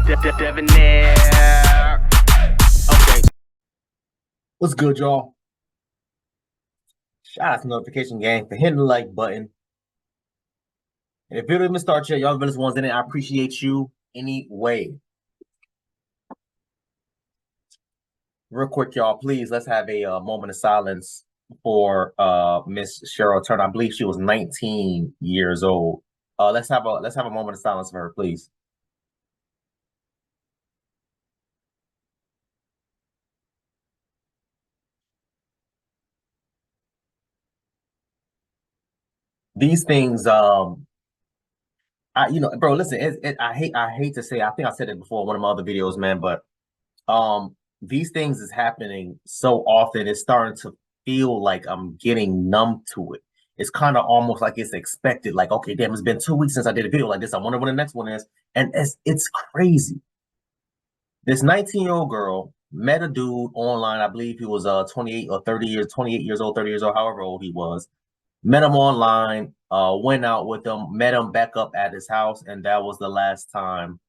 Debonair. Okay. What's good, y'all? Shout out to Notification Gang for hitting the like button. And if you didn't start yet, y'all been the ones in it. I appreciate you anyway. Real quick, y'all, please let's have a moment of silence for Miss Sheryl Turner. I believe she was 19 years old. Let's have a moment of silence for her, please. These things, bro, listen, I hate to say, I think I said it before in one of my other videos, man, but these things is happening so often, it's starting to feel like I'm getting numb to it. It's kind of almost like it's expected, like, okay, damn, it's been 2 weeks since I did a video like this. I wonder when the next one is. And it's crazy. This 19-year-old girl met a dude online. I believe he was 28 or 30 years, 28 years old, 30 years old, however old he was. Met him online, went out with him, met him back up at his house, and that was the last time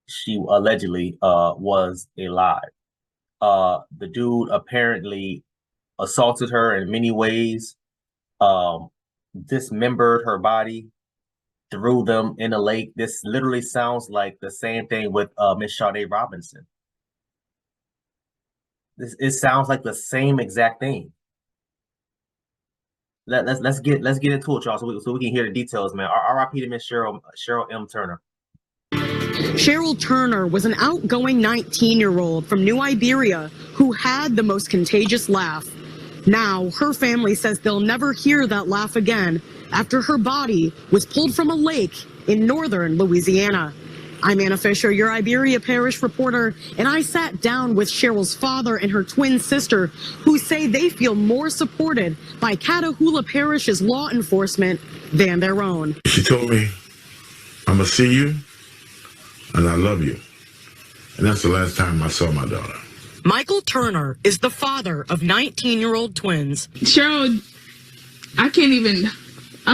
she allegedly was alive. The dude apparently assaulted her in many ways, dismembered her body, threw them in a lake. This literally sounds like the same thing with Miss Sade Robinson. It sounds like the same exact thing. Let's get into it, y'all, so we can hear the details, man. R.I.P. to Miss Sheryl M. Turner. Sheryl Turner was an outgoing 19-year-old from New Iberia who had the most contagious laugh. Now, her family says they'll never hear that laugh again after her body was pulled from a lake in northern Louisiana. I'm Anna Fisher, your Iberia Parish reporter, and I sat down with Sheryl's father and her twin sister, who say they feel more supported by Catahoula Parish's law enforcement than their own. She told me, I'm gonna see you, and I love you. And that's the last time I saw my daughter. Michael Turner is the father of 19-year-old twins. Sheryl, I don't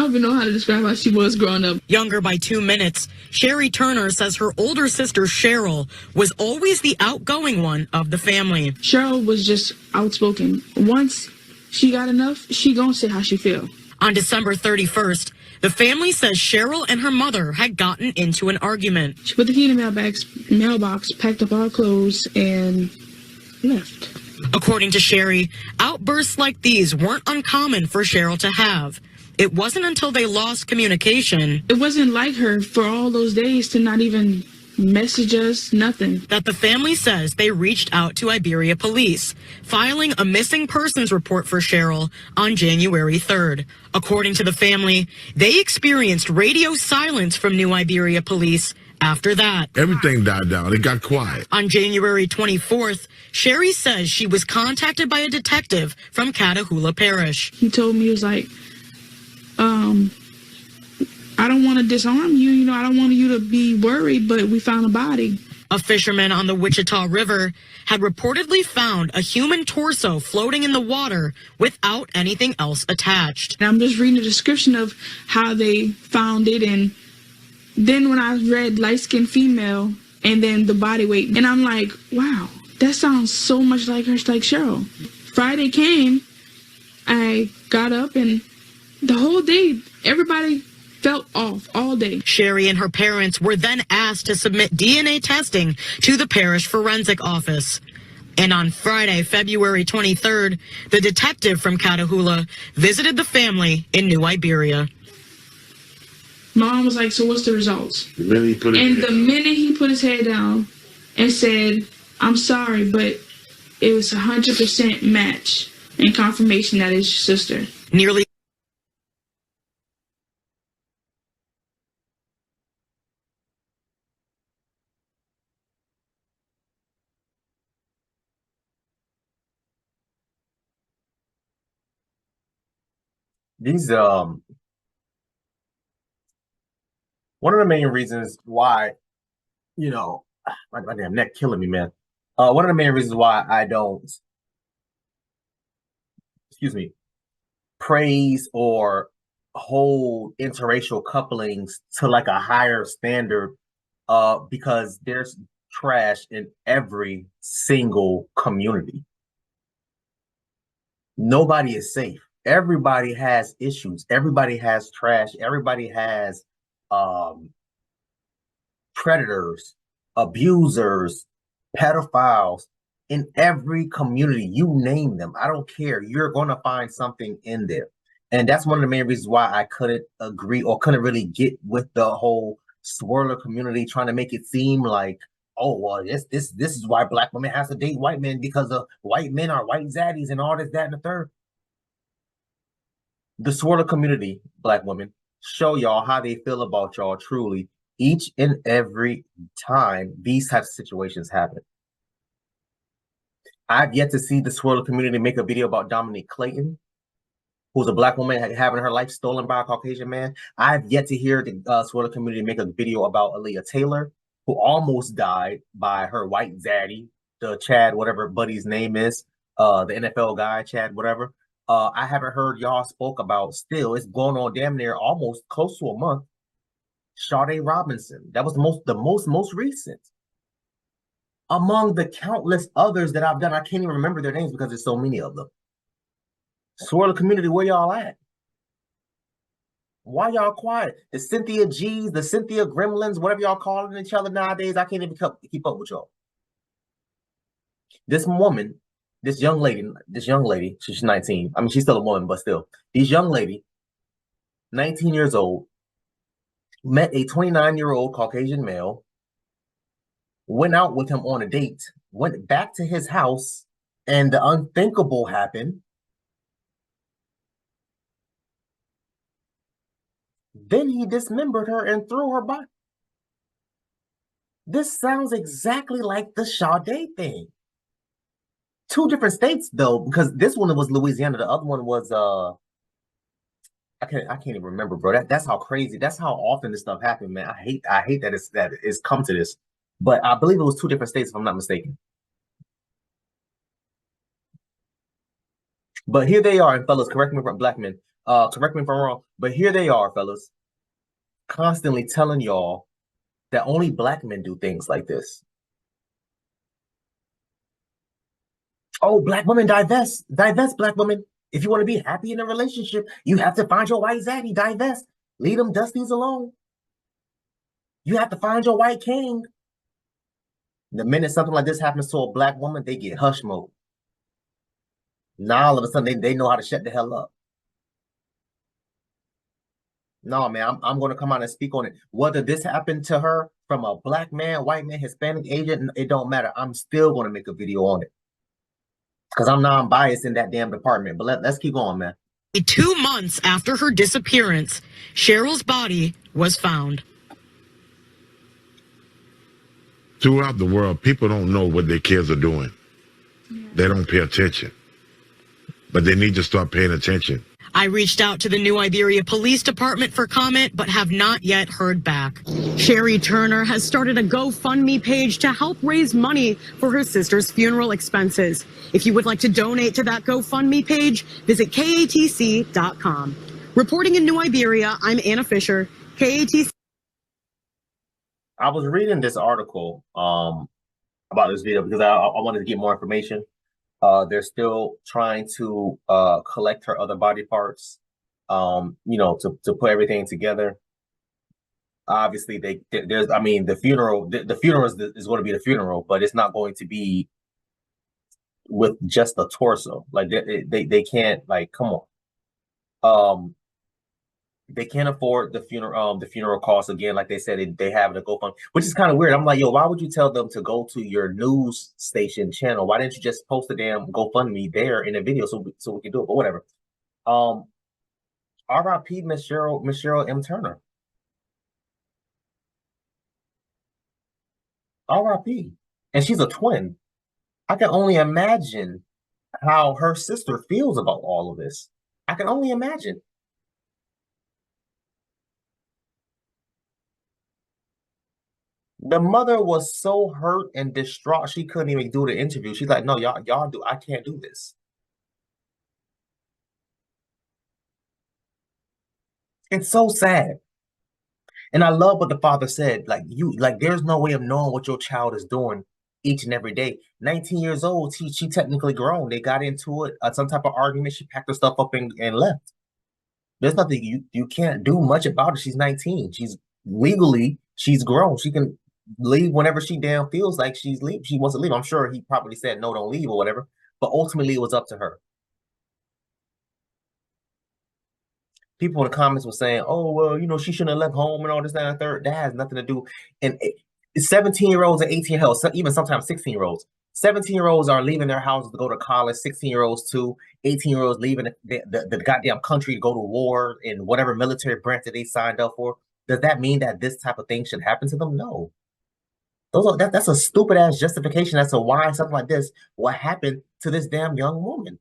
even know how to describe how she was growing up. Younger by 2 minutes, Sherry Turner says her older sister Sheryl was always the outgoing one of the family. Sheryl was just outspoken. Once she got enough, she gonna say how she feel. On December 31st, the family says Sheryl and her mother had gotten into an argument. She put the key in the mailbox, packed up all her clothes, and left. According to Sherry, outbursts like these weren't uncommon for Sheryl to have. It wasn't until they lost communication. It wasn't like her for all those days to not even message us, nothing. That the family says they reached out to Iberia police, filing a missing persons report for Sheryl on January 3rd. According to the family, they experienced radio silence from New Iberia police after that. Everything died down. It got quiet. On January 24th, Sherry says she was contacted by a detective from Catahoula Parish. He told me, he was like, I don't want to disarm you, I don't want you to be worried, but we found a body. A fisherman on the Wichita River had reportedly found a human torso floating in the water without anything else attached. And I'm just reading the description of how they found it, and then when I read light-skinned female and then the body weight, and I'm like, wow, that sounds so much like her, like Sheryl. Friday came, I got up, and the whole day, everybody felt off all day. Sherry and her parents were then asked to submit DNA testing to the parish forensic office. And on Friday, February 23rd, the detective from Catahoula visited the family in New Iberia. Mom was like, so what's the results? The minute he put his head down and said, I'm sorry, but it was 100% match and confirmation that it's your sister. Nearly These one of the main reasons why, my damn neck killing me, man. One of the main reasons why I don't, praise or hold interracial couplings to like a higher standard, because there's trash in every single community. Nobody is safe. Everybody has issues. Everybody has trash. Everybody has predators, abusers, pedophiles in every community. You name them. I don't care. You're going to find something in there. And that's one of the main reasons why I couldn't agree or couldn't really get with the whole swirler community trying to make it seem like, oh, well, this is why black women have to date white men because of white men are white zaddies and all this, that, and the third. The swirler community, black women, show y'all how they feel about y'all truly each and every time these types of situations happen. I've yet to see the swirler community make a video about Dominique Clayton, who's a black woman having her life stolen by a Caucasian man. I've yet to hear the swirler community make a video about Aaliyah Taylor, who almost died by her white zaddy, the Chad, whatever buddy's name is, the NFL guy, Chad, whatever. I haven't heard y'all spoke about still. It's going on damn near almost close to a month. Sade Robinson. That was the most recent. Among the countless others that I've done, I can't even remember their names because there's so many of them. Swirler community, where y'all at? Why y'all quiet? The Cynthia G's, the Cynthia Gremlins, whatever y'all calling each other nowadays, I can't even keep up with y'all. This woman, this young lady, she's 19. I mean, she's still a woman, but still. This young lady, 19 years old, met a 29-year-old Caucasian male, went out with him on a date, went back to his house, and the unthinkable happened. Then he dismembered her and threw her body. This sounds exactly like the Sade thing. Two different states, though, because this one was Louisiana, the other one was I can't even remember, bro. That's how crazy. That's how often this stuff happens, man. I hate that it's come to this, but I believe it was two different states, if I'm not mistaken. But here they are, and fellas, correct me if I'm black men. Correct me if I'm wrong, but here they are, fellas, constantly telling y'all that only black men do things like this. Oh, black women divest black women. If you want to be happy in a relationship, you have to find your white zaddy, divest. Leave them dusties alone. You have to find your white king. The minute something like this happens to a black woman, they get hush mode. Now all of a sudden they know how to shut the hell up. No, man, I'm going to come out and speak on it. Whether this happened to her from a black man, white man, Hispanic, Asian, it don't matter. I'm still going to make a video on it. Because I'm non-biased in that damn department. But let's keep going, man. 2 months after her disappearance, Sheryl's body was found. Throughout the world, people don't know what their kids are doing. They don't pay attention. But they need to start paying attention. I reached out to the New Iberia Police Department for comment, but have not yet heard back. Sherry Turner has started a GoFundMe page to help raise money for her sister's funeral expenses. If you would like to donate to that GoFundMe page, visit katc.com. Reporting in New Iberia, I'm Anna Fisher, KATC. I was reading this article about this video because I wanted to get more information. They're still trying to collect her other body parts, you know, to put everything together. Obviously, the funeral is going to be the funeral, but it's not going to be with just a torso. Like they can't, like, come on. They can't afford the funeral costs again. Like they said, they have it to GoFundMe, which is kind of weird. I'm like, yo, why would you tell them to go to your news station channel? Why didn't you just post a damn GoFundMe there in a video so we can do it? But whatever. R.I.P. Miss Sheryl M. Turner. R.I.P. And she's a twin. I can only imagine how her sister feels about all of this. I can only imagine. The mother was so hurt and distraught she couldn't even do the interview. She's like, no, y'all do. I can't do this. It's so sad. And I love what the father said. Like there's no way of knowing what your child is doing each and every day. 19 years old, she technically grown. They got into it, some type of argument. She packed her stuff up and left. There's nothing you can't do much about it. She's 19. She's grown. She can leave whenever she damn feels like she wants to leave. I'm sure he probably said no, don't leave or whatever. But ultimately, it was up to her. People in the comments were saying, "Oh, well, you know, she shouldn't have left home and all this, that, and third." That has nothing to do. And 17-year-olds and 18-year-olds, even sometimes 16-year-olds. 17-year-olds are leaving their houses to go to college. 16-year-olds too. 18-year-olds leaving the goddamn country to go to war in whatever military branch that they signed up for. Does that mean that this type of thing should happen to them? No. That's a stupid ass justification as to why something like this what happened to this damn young woman.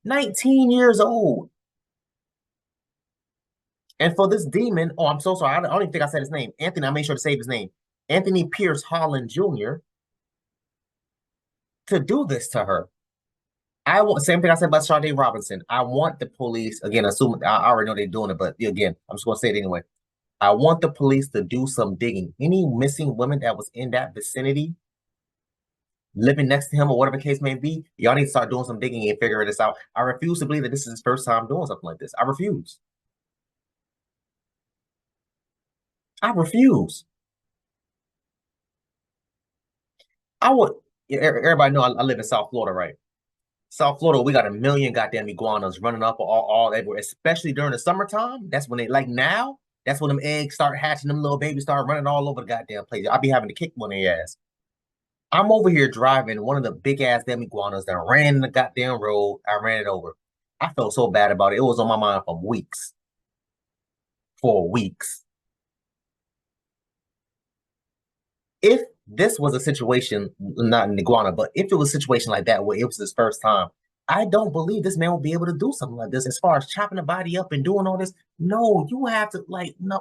19 years old. And for this demon, oh, I'm so sorry. I don't even think I said his name. Anthony, I made sure to save his name. Anthony Pierce Holland Jr. to do this to her. I want same thing I said about Sade Robinson. I want the police, again, assuming I already know they're doing it, but again, I'm just gonna say it anyway. I want the police to do some digging. Any missing women that was in that vicinity, living next to him or whatever the case may be, y'all need to start doing some digging and figuring this out. I refuse to believe that this is his first time doing something like this. I refuse. I refuse. I would. Everybody know I live in South Florida, right? South Florida, we got a million goddamn iguanas running up all everywhere, especially during the summertime. That's when they like now. That's when them eggs start hatching, them little babies start running all over the goddamn place. I'll be having to kick one of their ass. I'm over here driving one of the big ass damn iguanas that ran in the goddamn road. I ran it over. I felt so bad about it. It was on my mind for weeks. For weeks. If this was a situation, not an iguana, but if it was a situation like that where it was his first time, I don't believe this man will be able to do something like this as far as chopping the body up and doing all this. No, you have to, like, no.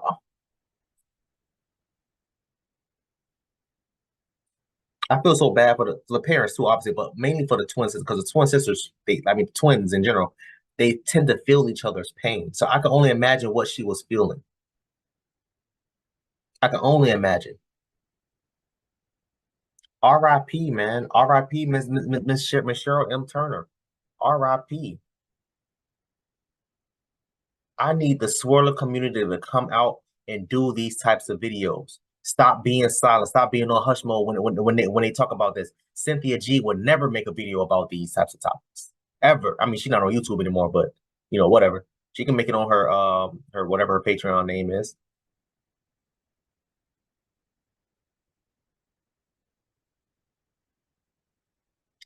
I feel so bad for the parents too, obviously, but mainly for the twin sisters, because the twin sisters, twins in general, they tend to feel each other's pain. So I can only imagine what she was feeling. I can only imagine. R.I.P. man. R.I.P. Miss Sheryl M. Turner. R.I.P. I need the swirler community to come out and do these types of videos. Stop being silent. Stop being on hush mode when they talk about this. Cynthia G would never make a video about these types of topics ever. I mean, she's not on YouTube anymore, but you know, whatever. She can make it on her whatever her Patreon name is.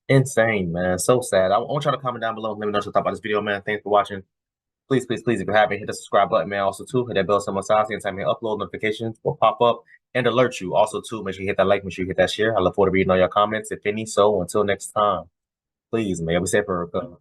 Insane, man. So sad. I want y'all to comment down below. Let me know what you thought about this video, man. Thanks for watching. Please, please, please, if you haven't, hit the subscribe button, man. Also, too, hit that bell somewhere size. Anytime you upload, notifications will pop up and alert you. Also, too, make sure you hit that like, make sure you hit that share. I look forward to reading all your comments, if any. So, until next time, please, man, be safe and recover.